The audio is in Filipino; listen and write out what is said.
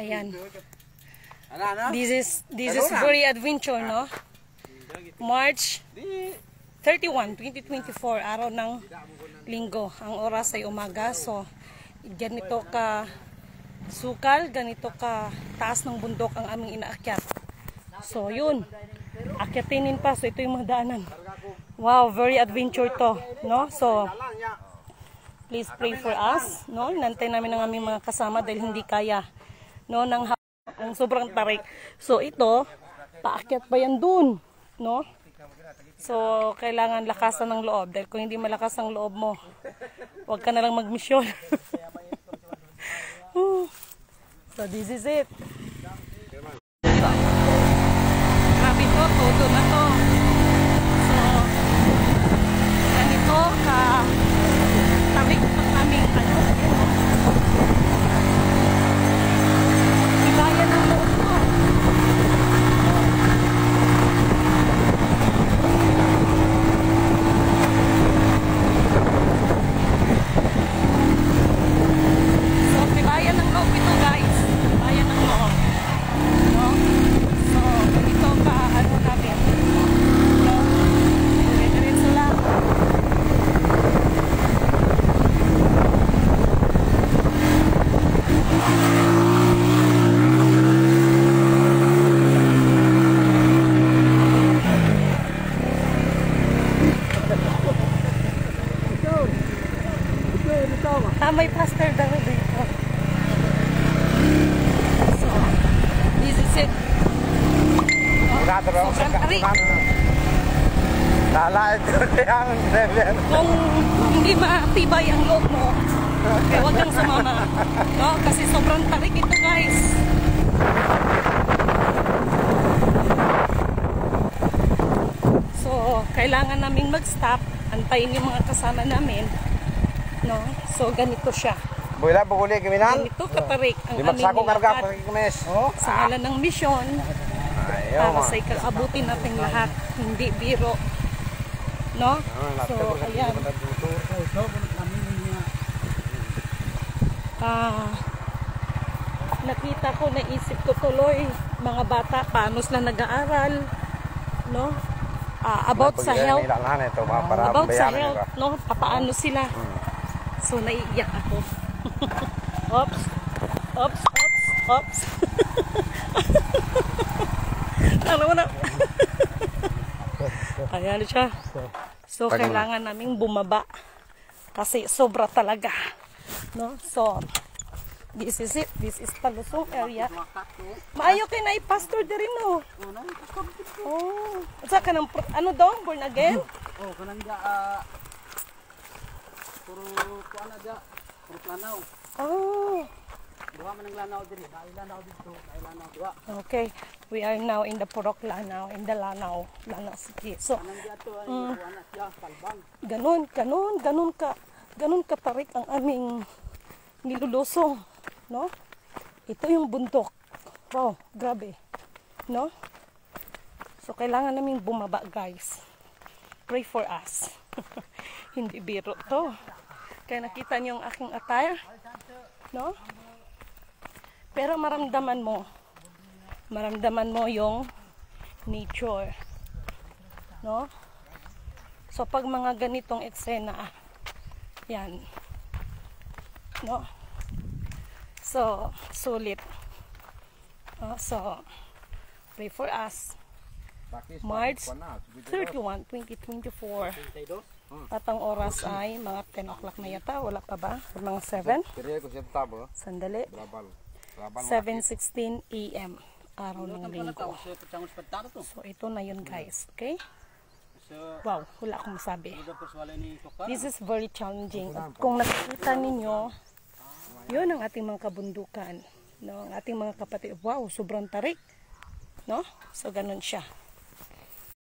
Ayan. This is very adventure, no? March 31, 2024, araw ng linggo. Ang oras ay umaga. So, ganito ka sukal, ganito ka taas ng bundok ang aming inaakyat. So, yun. Akyatinin pa. So, ito yung mga daanan. Wow, very adventure to, no? So, please pray for us, no? Nantay namin ang aming mga kasama dahil hindi kaya, no? Ang sobrang tarik. So, ito, paakyat pa yan dun, no? So, kailangan lakasan ng loob. Dahil kung hindi malakas ang loob mo, huwag ka na lang magmisyon. So, this is it. Grabe to, todo na to. So, ganito ka tarik ng aming ibaya ng loob mo. May pastor daw dito. So, this is it. Sobrang tarik. Kung hindi matibay ang loob mo, kaya huwag kang sumama. No? Kasi sobrang tarik ito, guys. So, kailangan naming mag-stop. Antayin yung mga kasama namin. No? So, ganito siya. Buila, buguli, kiminan. Ganito katarik ang aming nilakad sa ngalan ng misyon para sa ikaabutin natin lahat. Hindi biro. No? So, ayan. Nakita ko, naisip ko tuloy, mga bata, paano sila nag-aaral. No? About sa health. About sa health. No? Papaano sila. So, naiiyak ako. Oops. Oops. Oops. Oops. Ano mo na? Ayan siya. So, kailangan naming bumaba. Kasi sobra talaga. No? So, this is it. This is Talusong area. Maayo kayo na i-pastor din rin, no? Oh. Sa ka ng, ano daw? Born again? Oh, kananda, puro kuan aja, puro planaw. Oh. Duha man ang lanaw diri, lanaw dito, lanaw duha. Okay, we are now in the Purok Lanao, in the Lanao City. So, ganun ka tarik ang aming nilulusong, no? Ito yung bundok. Wow, grabe. No? So, kailangan naming bumaba, guys. Pray for us. Hindi biro to. Kaya nakita niyo yung aking attire, no? Pero maramdaman mo yung nature, no? So pag mga ganitong eksena, yan, no? So sulit. So pray for us. March 31, 2024. At ang oras ay mga 10 o'clock na yata. Wala pa ba? Mga 7? Sandali. 7:16 AM. Araw ng linggo. So, ito na yun, guys. Okay? Wow, wala akong masabi. This is very challenging. At kung nakikita ninyo, yun ang ating mga kabundukan. No? Ang ating mga kapatid. Wow, sobrang tarik. No? So, ganun siya.